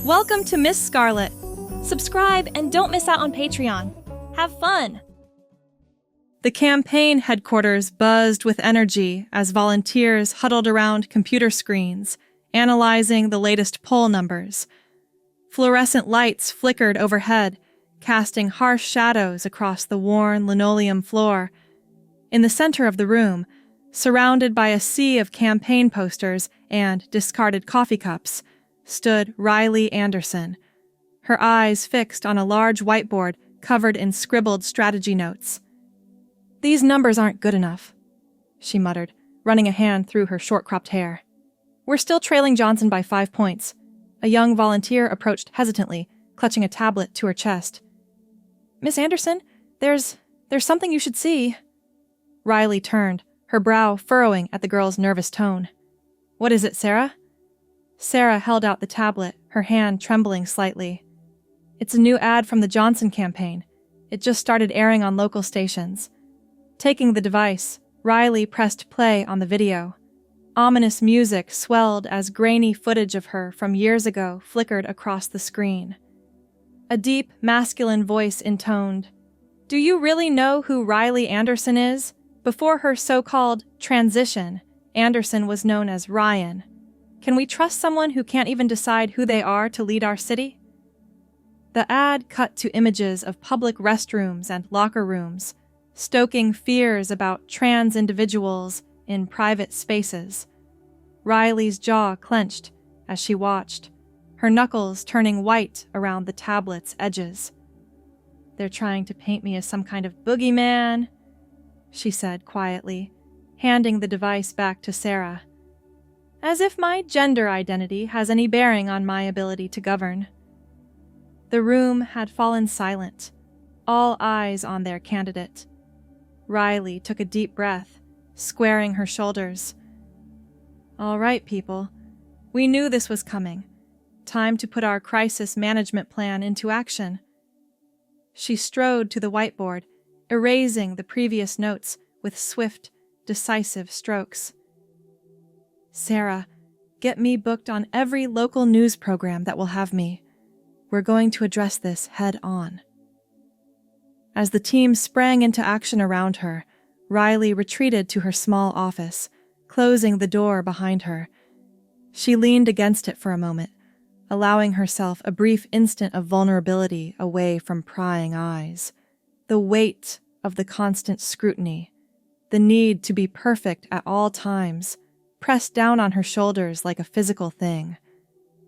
Welcome to Miss Scarlett. Subscribe and don't miss out on Patreon. Have fun! The campaign headquarters buzzed with energy as volunteers huddled around computer screens, analyzing the latest poll numbers. Fluorescent lights flickered overhead, casting harsh shadows across the worn linoleum floor. In the center of the room, surrounded by a sea of campaign posters and discarded coffee cups, stood Riley Anderson, her eyes fixed on a large whiteboard covered in scribbled strategy notes. "These numbers aren't good enough," she muttered, running a hand through her short-cropped hair. "We're still trailing Johnson by 5 points." A young volunteer approached hesitantly, clutching a tablet to her chest. "Miss Anderson, there's something you should see." Riley turned, her brow furrowing at the girl's nervous tone. "What is it, Sarah?" Sarah held out the tablet, her hand trembling slightly. "It's a new ad from the Johnson campaign. It just started airing on local stations." Taking the device, Riley pressed play on the video. Ominous music swelled as grainy footage of her from years ago flickered across the screen. A deep, masculine voice intoned, "Do you really know who Riley Anderson is? Before her so-called transition, Anderson was known as Ryan. Can we trust someone who can't even decide who they are to lead our city?" The ad cut to images of public restrooms and locker rooms, stoking fears about trans individuals in private spaces. Riley's jaw clenched as she watched, her knuckles turning white around the tablet's edges. "They're trying to paint me as some kind of boogeyman," she said quietly, handing the device back to Sarah. "As if my gender identity has any bearing on my ability to govern." The room had fallen silent, all eyes on their candidate. Riley took a deep breath, squaring her shoulders. "All right, people. We knew this was coming. Time to put our crisis management plan into action." She strode to the whiteboard, erasing the previous notes with swift, decisive strokes. "Sarah, get me booked on every local news program that will have me. We're going to address this head on." As the team sprang into action around her, Riley retreated to her small office, closing the door behind her. She leaned against it for a moment, allowing herself a brief instant of vulnerability away from prying eyes. The weight of the constant scrutiny, the need to be perfect at all times, pressed down on her shoulders like a physical thing.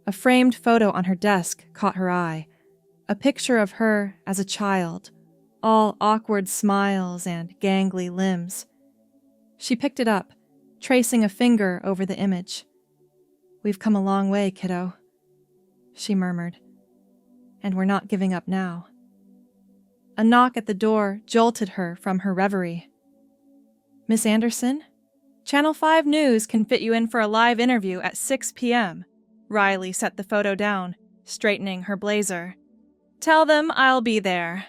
A framed photo on her desk caught her eye, a picture of her as a child, all awkward smiles and gangly limbs. She picked it up, tracing a finger over the image. "We've come a long way, kiddo," she murmured. "And we're not giving up now." A knock at the door jolted her from her reverie. "Miss Anderson? Channel 5 News can fit you in for a live interview at 6 p.m. Riley set the photo down, straightening her blazer. "Tell them I'll be there."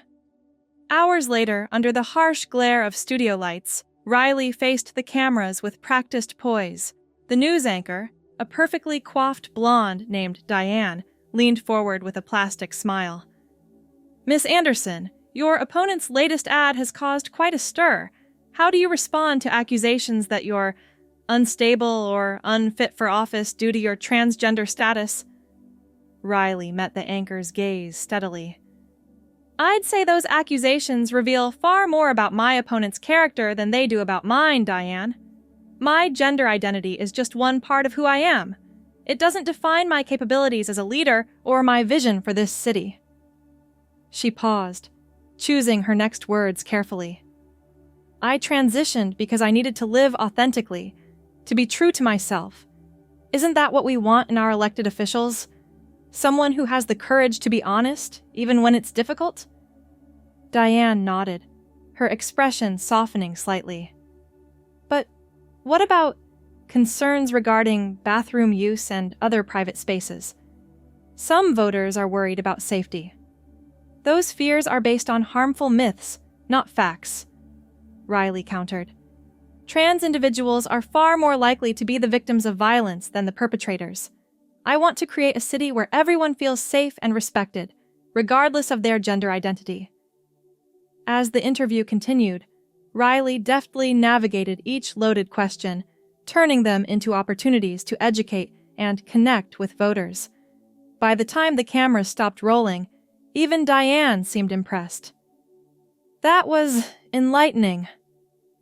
Hours later, under the harsh glare of studio lights, Riley faced the cameras with practiced poise. The news anchor, a perfectly coiffed blonde named Diane, leaned forward with a plastic smile. "Miss Anderson, your opponent's latest ad has caused quite a stir. How do you respond to accusations that you're unstable or unfit for office due to your transgender status?" Riley met the anchor's gaze steadily. "I'd say those accusations reveal far more about my opponent's character than they do about mine, Diane. My gender identity is just one part of who I am. It doesn't define my capabilities as a leader or my vision for this city." She paused, choosing her next words carefully. "I transitioned because I needed to live authentically, to be true to myself. Isn't that what we want in our elected officials? Someone who has the courage to be honest, even when it's difficult?" Diane nodded, her expression softening slightly. "But what about concerns regarding bathroom use and other private spaces? Some voters are worried about safety. Those fears are based on harmful myths, not facts," Riley countered. "Trans individuals are far more likely to be the victims of violence than the perpetrators. I want to create a city where everyone feels safe and respected, regardless of their gender identity. As the interview continued, Riley deftly navigated each loaded question, turning them into opportunities to educate and connect with voters. By the time the cameras stopped rolling, even Diane seemed impressed. "That was enlightening,"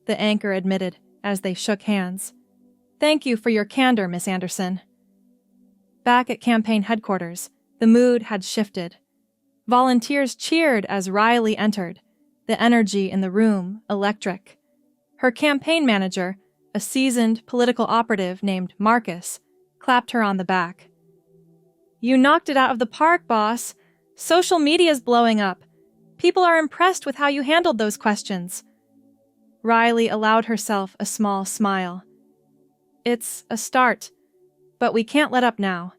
the anchor admitted as they shook hands. "Thank you for your candor, Miss Anderson." Back at campaign headquarters, the mood had shifted. Volunteers cheered as Riley entered, the energy in the room electric. Her campaign manager, a seasoned political operative named Marcus, clapped her on the back. "You knocked it out of the park, boss. Social media's blowing up. People are impressed with how you handled those questions." Riley allowed herself a small smile. "It's a start, but we can't let up now.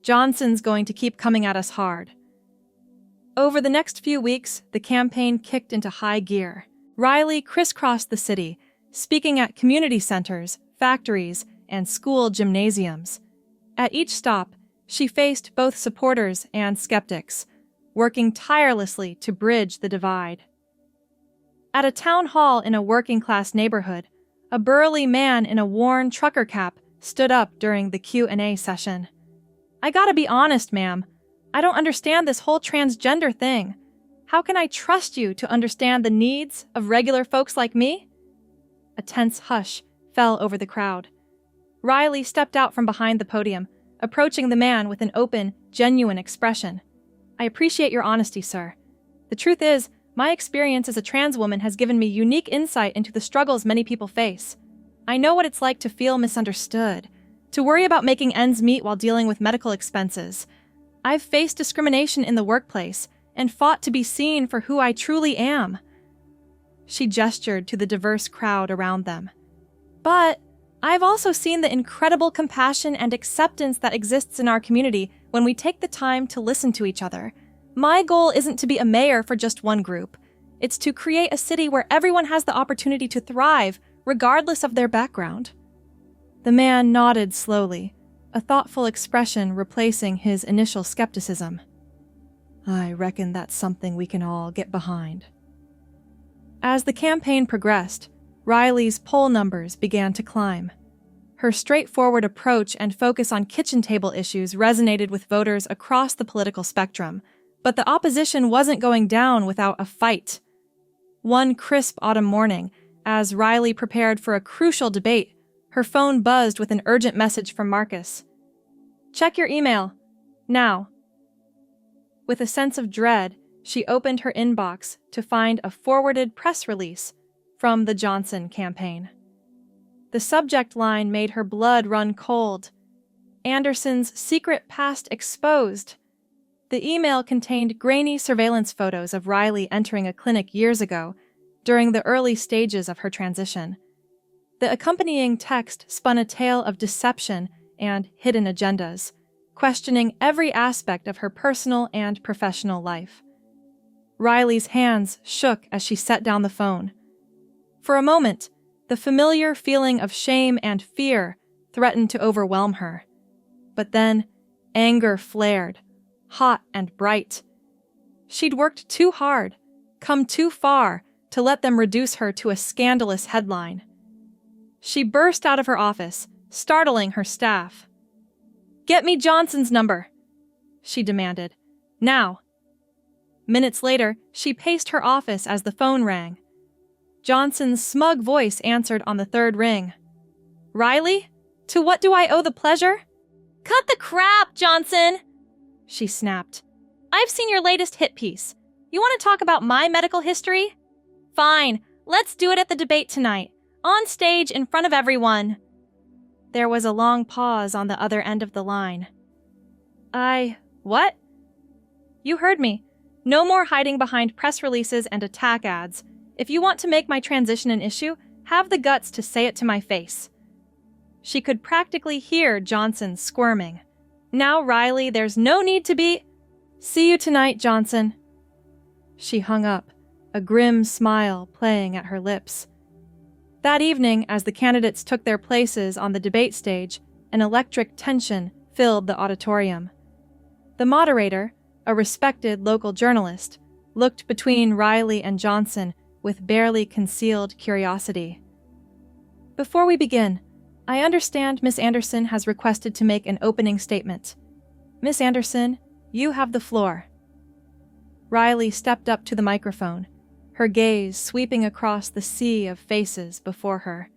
Johnson's going to keep coming at us hard." Over the next few weeks, the campaign kicked into high gear. Riley crisscrossed the city, speaking at community centers, factories, and school gymnasiums. At each stop, she faced both supporters and skeptics, working tirelessly to bridge the divide. At a town hall in a working-class neighborhood, a burly man in a worn trucker cap stood up during the Q&A session. "I gotta be honest, ma'am. I don't understand this whole transgender thing. How can I trust you to understand the needs of regular folks like me?" A tense hush fell over the crowd. Riley stepped out from behind the podium, approaching the man with an open, genuine expression. "I appreciate your honesty, sir. The truth is, my experience as a trans woman has given me unique insight into the struggles many people face. I know what it's like to feel misunderstood, to worry about making ends meet while dealing with medical expenses. I've faced discrimination in the workplace and fought to be seen for who I truly am." She gestured to the diverse crowd around them. "But I've also seen the incredible compassion and acceptance that exists in our community when we take the time to listen to each other. My goal isn't to be a mayor for just one group. It's to create a city where everyone has the opportunity to thrive, regardless of their background." The man nodded slowly, a thoughtful expression replacing his initial skepticism. "I reckon that's something we can all get behind." As the campaign progressed, Riley's poll numbers began to climb. Her straightforward approach and focus on kitchen table issues resonated with voters across the political spectrum, but the opposition wasn't going down without a fight. One crisp autumn morning, as Riley prepared for a crucial debate, her phone buzzed with an urgent message from Marcus. "Check your email. Now." With a sense of dread, she opened her inbox to find a forwarded press release from the Johnson campaign. The subject line made her blood run cold. "Anderson's secret past exposed." The email contained grainy surveillance photos of Riley entering a clinic years ago, during the early stages of her transition. The accompanying text spun a tale of deception and hidden agendas, questioning every aspect of her personal and professional life. Riley's hands shook as she set down the phone. For a moment, the familiar feeling of shame and fear threatened to overwhelm her. But then, anger flared, hot and bright. She'd worked too hard, come too far, to let them reduce her to a scandalous headline. She burst out of her office, startling her staff. "Get me Johnson's number," she demanded. "Now." Minutes later, she paced her office as the phone rang. Johnson's smug voice answered on the third ring. "Riley? To what do I owe the pleasure?" "Cut the crap, Johnson!" she snapped. "I've seen your latest hit piece. You want to talk about my medical history? Fine, let's do it at the debate tonight, on stage in front of everyone." There was a long pause on the other end of the line. What? You heard me. No more hiding behind press releases and attack ads. If you want to make my transition an issue, have the guts to say it to my face. She could practically hear Johnson squirming. "Now, Riley, there's no need to be—" "See you tonight, Johnson." She hung up, a grim smile playing at her lips. That evening, as the candidates took their places on the debate stage, an electric tension filled the auditorium. The moderator, a respected local journalist, looked between Riley and Johnson with barely concealed curiosity. "Before we begin, I understand Miss Anderson has requested to make an opening statement. Miss Anderson, you have the floor." Riley stepped up to the microphone, her gaze sweeping across the sea of faces before her.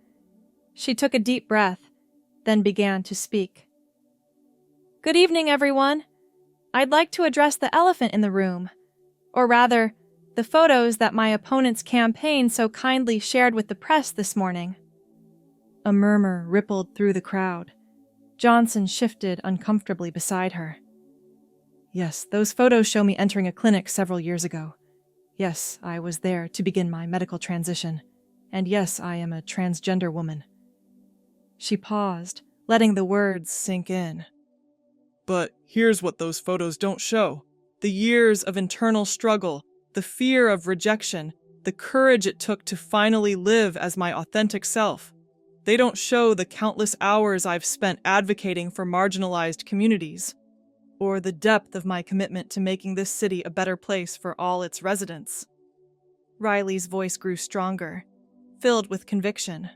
She took a deep breath, then began to speak. "Good evening, everyone. I'd like to address the elephant in the room, or rather, the photos that my opponent's campaign so kindly shared with the press this morning." A murmur rippled through the crowd. Johnson shifted uncomfortably beside her. "Yes, those photos show me entering a clinic several years ago. Yes, I was there to begin my medical transition. And yes, I am a transgender woman." She paused, letting the words sink in. "But here's what those photos don't show. The years of internal struggle, the fear of rejection, the courage it took to finally live as my authentic self. They don't show the countless hours I've spent advocating for marginalized communities, or the depth of my commitment to making this city a better place for all its residents." Riley's voice grew stronger, filled with conviction.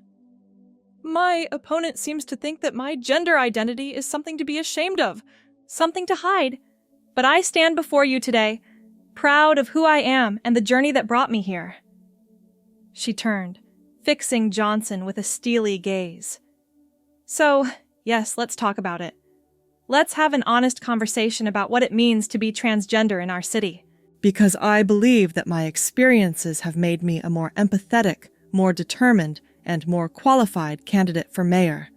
"My opponent seems to think that my gender identity is something to be ashamed of, something to hide. But I stand before you today, proud of who I am and the journey that brought me here." She turned, fixing Johnson with a steely gaze. "So, yes, let's talk about it. Let's have an honest conversation about what it means to be transgender in our city." "Because I believe that my experiences have made me a more empathetic, more determined, and more qualified candidate for mayor."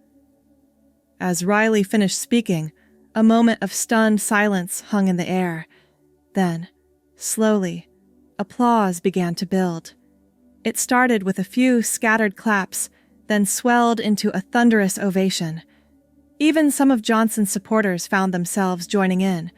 As Riley finished speaking, a moment of stunned silence hung in the air. Then, slowly, applause began to build. It started with a few scattered claps, then swelled into a thunderous ovation. Even some of Johnson's supporters found themselves joining in,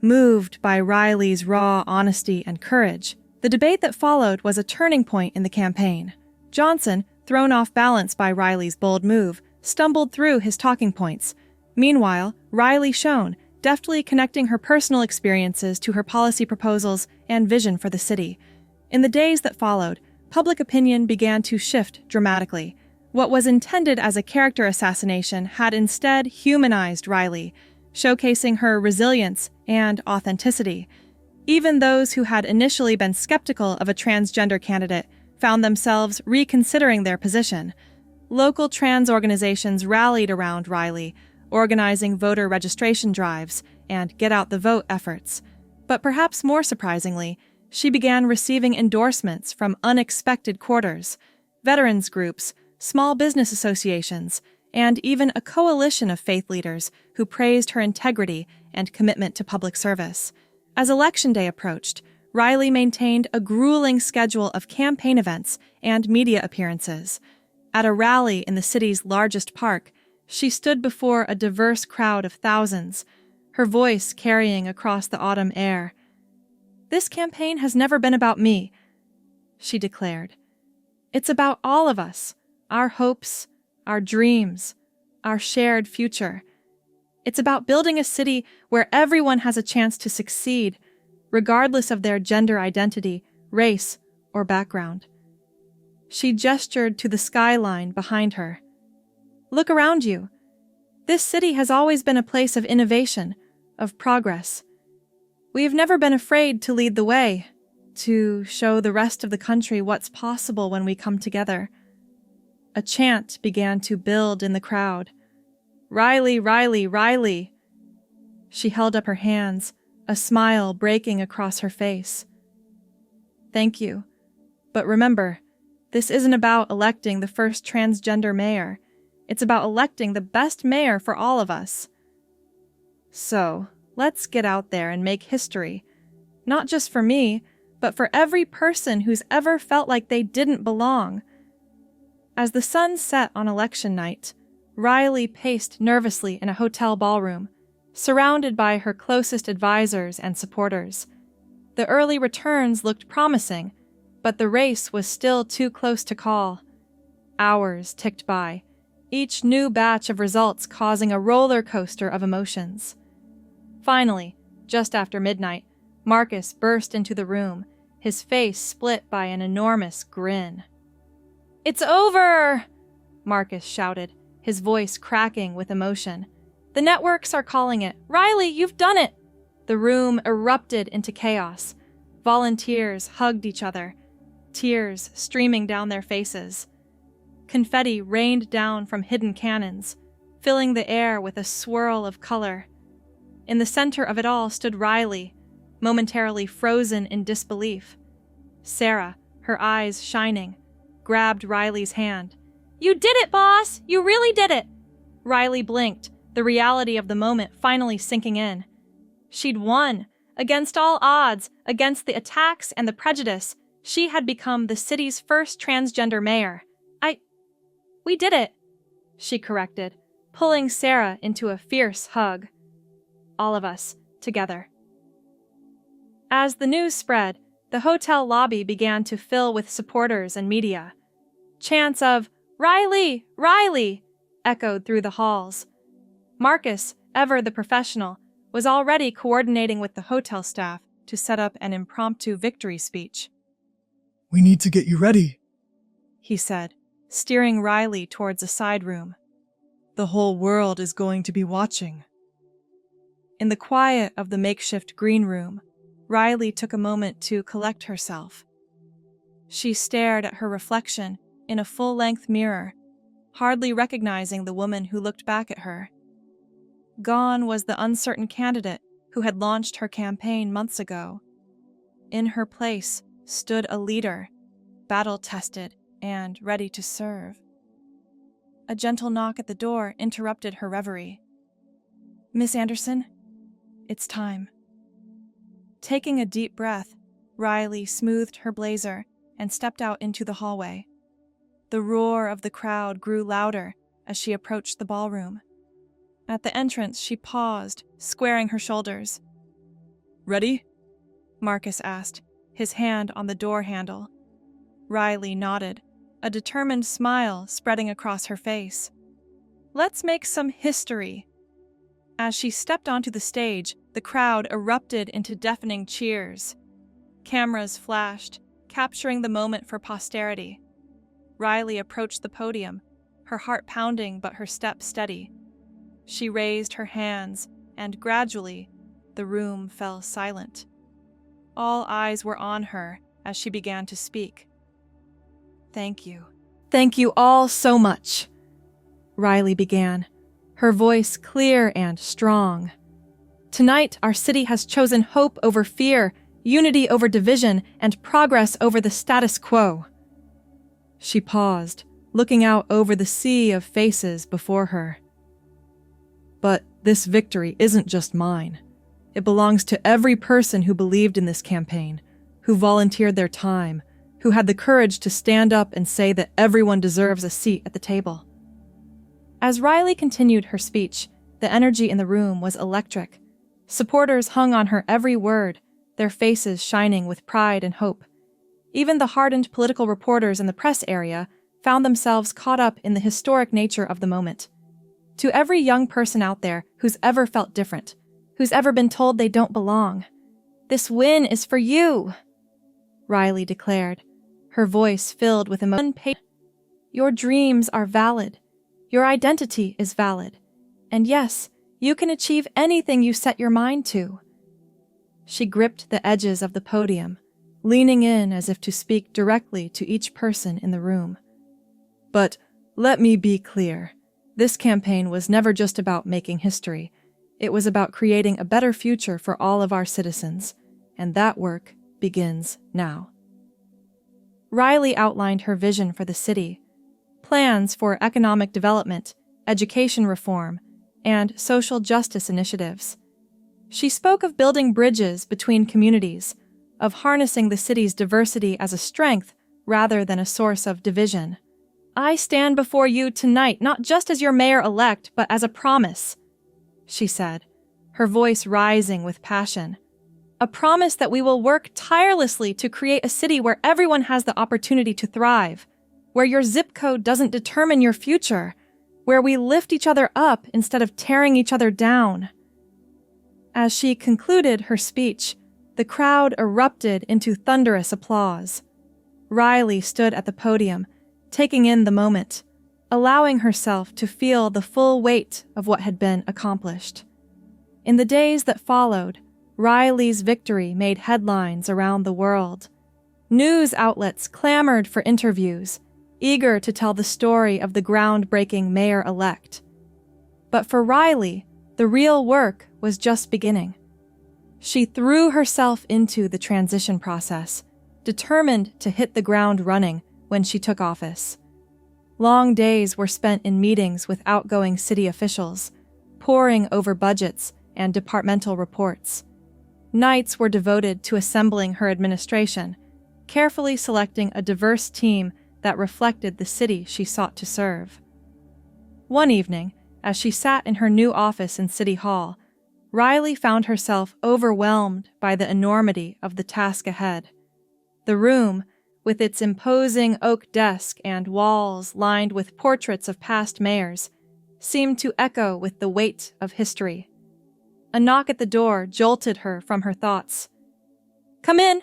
moved by Riley's raw honesty and courage. The debate that followed was a turning point in the campaign. Johnson, thrown off balance by Riley's bold move, stumbled through his talking points. Meanwhile, Riley shone, deftly connecting her personal experiences to her policy proposals and vision for the city. In the days that followed, public opinion began to shift dramatically. What was intended as a character assassination had instead humanized Riley, showcasing her resilience and authenticity. Even those who had initially been skeptical of a transgender candidate found themselves reconsidering their position. Local trans organizations rallied around Riley, organizing voter registration drives and get-out-the-vote efforts. But perhaps more surprisingly, she began receiving endorsements from unexpected quarters, veterans groups, small business associations, and even a coalition of faith leaders who praised her integrity and commitment to public service. As Election Day approached, Riley maintained a grueling schedule of campaign events and media appearances. At a rally in the city's largest park, she stood before a diverse crowd of thousands, her voice carrying across the autumn air. "This campaign has never been about me," she declared. "It's about all of us, our hopes, our dreams, our shared future. It's about building a city where everyone has a chance to succeed, regardless of their gender identity, race, or background." She gestured to the skyline behind her. "Look around you. This city has always been a place of innovation, of progress. We have never been afraid to lead the way, to show the rest of the country what's possible when we come together." A chant began to build in the crowd. "Riley, Riley, Riley!" She held up her hands, a smile breaking across her face. "Thank you. But remember, this isn't about electing the first transgender mayor. It's about electing the best mayor for all of us. So, let's get out there and make history. Not just for me, but for every person who's ever felt like they didn't belong." As the sun set on election night, Riley paced nervously in a hotel ballroom, surrounded by her closest advisors and supporters. The early returns looked promising, but the race was still too close to call. Hours ticked by. each new batch of results causing a roller coaster of emotions. Finally, just after midnight, Marcus burst into the room, his face split by an enormous grin. "It's over!" Marcus shouted, his voice cracking with emotion. "The networks are calling it. Riley, you've done it!" The room erupted into chaos. Volunteers hugged each other, tears streaming down their faces. Confetti rained down from hidden cannons, filling the air with a swirl of color. In the center of it all stood Riley, momentarily frozen in disbelief. Sarah, her eyes shining, grabbed Riley's hand. "You did it, boss! You really did it!" Riley blinked, the reality of the moment finally sinking in. She'd won. Against all odds, against the attacks and the prejudice, she had become the city's first transgender mayor. We did it, she corrected, pulling Sarah into a fierce hug. All of us, together. As the news spread, the hotel lobby began to fill with supporters and media. Chants of, "Riley! Riley!" echoed through the halls. Marcus, ever the professional, was already coordinating with the hotel staff to set up an impromptu victory speech. "We need to get you ready," he said, steering Riley towards a side room. "The whole world is going to be watching." In the quiet of the makeshift green room, Riley took a moment to collect herself. She stared at her reflection in a full-length mirror, hardly recognizing the woman who looked back at her. Gone was the uncertain candidate who had launched her campaign months ago. In her place stood a leader, battle-tested and ready to serve. A gentle knock at the door interrupted her reverie. "Miss Anderson, it's time." Taking a deep breath, Riley smoothed her blazer and stepped out into the hallway. The roar of the crowd grew louder as she approached the ballroom. At the entrance, she paused, squaring her shoulders. "Ready?" Marcus asked, his hand on the door handle. Riley nodded, a determined smile spreading across her face. "Let's make some history." As she stepped onto the stage, the crowd erupted into deafening cheers. Cameras flashed, capturing the moment for posterity. Riley approached the podium, her heart pounding but her step steady. She raised her hands, and gradually, the room fell silent. All eyes were on her as she began to speak. "Thank you. Thank you all so much," Riley began, her voice clear and strong. "Tonight, our city has chosen hope over fear, unity over division, and progress over the status quo." She paused, looking out over the sea of faces before her. "But this victory isn't just mine. It belongs to every person who believed in this campaign, who volunteered their time, who had the courage to stand up and say that everyone deserves a seat at the table." As Riley continued her speech, the energy in the room was electric. Supporters hung on her every word, their faces shining with pride and hope. Even the hardened political reporters in the press area found themselves caught up in the historic nature of the moment. To every young person out there who's ever felt different, who's ever been told they don't belong, this win is for you, Riley declared, her voice filled with emotion. "Your dreams are valid. Your identity is valid. And yes, you can achieve anything you set your mind to." She gripped the edges of the podium, leaning in as if to speak directly to each person in the room. "But let me be clear. This campaign was never just about making history. It was about creating a better future for all of our citizens, and that work begins now." Riley outlined her vision for the city, plans for economic development, education reform, and social justice initiatives. She spoke of building bridges between communities, of harnessing the city's diversity as a strength rather than a source of division. "I stand before you tonight not just as your mayor-elect, but as a promise," she said, her voice rising with passion. "A promise that we will work tirelessly to create a city where everyone has the opportunity to thrive, where your zip code doesn't determine your future, where we lift each other up instead of tearing each other down. As she concluded her speech, the crowd erupted into thunderous applause. Riley stood at the podium, taking in the moment, allowing herself to feel the full weight of what had been accomplished. In the days that followed, Riley's victory made headlines around the world. News outlets clamored for interviews, eager to tell the story of the groundbreaking mayor-elect. But for Riley, the real work was just beginning. She threw herself into the transition process, determined to hit the ground running when she took office. Long days were spent in meetings with outgoing city officials, poring over budgets and departmental reports. Nights were devoted to assembling her administration, carefully selecting a diverse team that reflected the city she sought to serve. One evening, as she sat in her new office in City Hall, Riley found herself overwhelmed by the enormity of the task ahead. The room, with its imposing oak desk and walls lined with portraits of past mayors, seemed to echo with the weight of history. A knock at the door jolted her from her thoughts. "Come in,"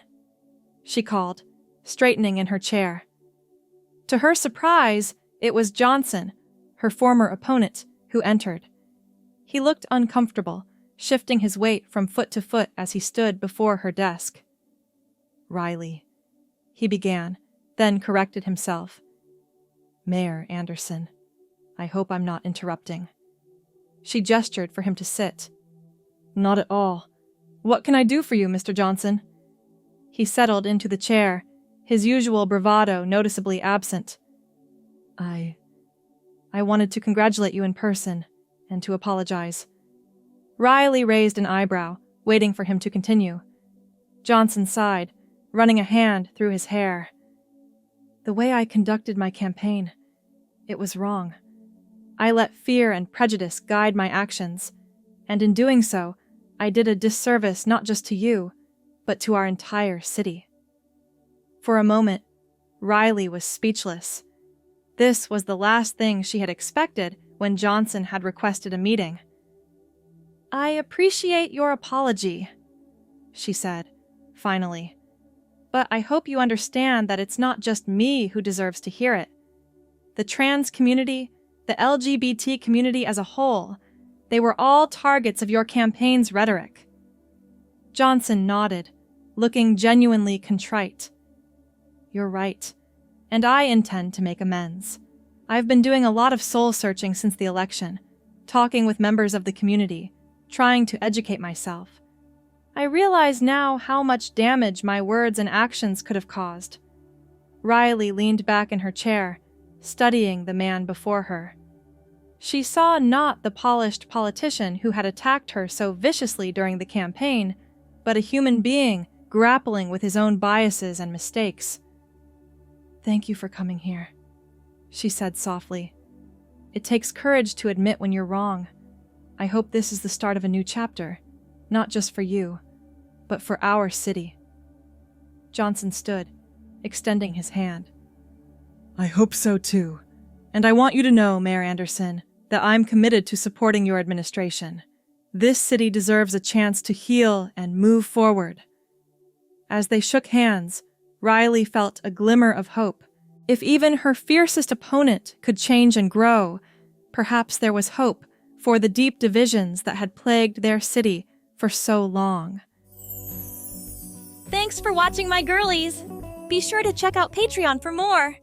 she called, straightening in her chair. To her surprise, it was Johnson, her former opponent, who entered. He looked uncomfortable, shifting his weight from foot to foot as he stood before her desk. "Riley," he began, then corrected himself. "Mayor Anderson, I hope I'm not interrupting." She gestured for him to sit. "Not at all. What can I do for you, Mr. Johnson?" He settled into the chair, his usual bravado noticeably absent. I wanted to congratulate you in person and to apologize." Riley raised an eyebrow, waiting for him to continue. Johnson sighed, running a hand through his hair. "The way I conducted my campaign, it was wrong. I let fear and prejudice guide my actions, and in doing so, I did a disservice not just to you, but to our entire city." For a moment, Riley was speechless. This was the last thing she had expected when Johnson had requested a meeting. "I appreciate your apology," she said, finally. "But I hope you understand that it's not just me who deserves to hear it. The trans community, the LGBT community as a whole, they were all targets of your campaign's rhetoric." Johnson nodded, looking genuinely contrite. "You're right, and I intend to make amends. I've been doing a lot of soul-searching since the election, talking with members of the community, trying to educate myself. I realize now how much damage my words and actions could have caused." Riley leaned back in her chair, studying the man before her. She saw not the polished politician who had attacked her so viciously during the campaign, but a human being grappling with his own biases and mistakes. "Thank you for coming here," she said softly. "It takes courage to admit when you're wrong. I hope this is the start of a new chapter, not just for you, but for our city." Johnson stood, extending his hand. "I hope so too, and I want you to know, Mayor Anderson, that I'm committed to supporting your administration. This city deserves a chance to heal and move forward." As they shook hands, Riley felt a glimmer of hope. If even her fiercest opponent could change and grow, perhaps there was hope for the deep divisions that had plagued their city for so long. Thanks for watching, my girlies! Be sure to check out Patreon for more!